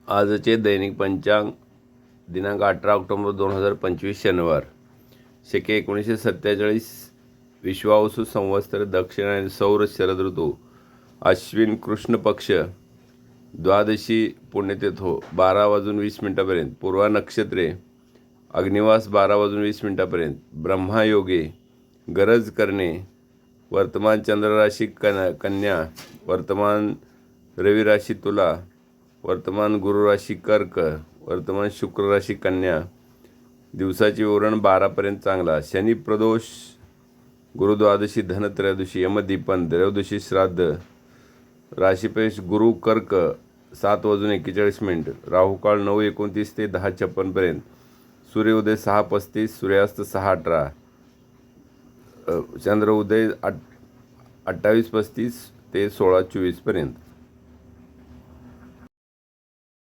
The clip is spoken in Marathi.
आजचे दैनिक पंचांग दिनांक 18 ऑक्टोबर 2025 शनिवार. शके 1947 विश्वावसु संवत्सर दक्षिणायन सौर शरद ऋतू अश्विन कृष्ण पक्ष द्वादशी पुण्यतिथो 12:20 पूर्वा नक्षत्रे अग्निवास 12:20 ब्रह्मायोगे गरज करणे वर्तमान चंद्र राशी कन्या वर्तमान रवि राशी तुला वर्तमान गुरु राशी कर्क वर्तमान शुक्र राशी कन्या दिवसाचे विवरण 12 चांगला. शनी प्रदोष गुरु द्वादशी धनत्रयोदशी यमदीपन त्रयोदशी श्राद्ध राशीपेश गुरु कर्क 7:41 राहुकाळ 9:29 ते 10:56 सूर्योदय 6:35 सूर्यास्त 6:18 चंद्रोदय 28:35 ते 16:24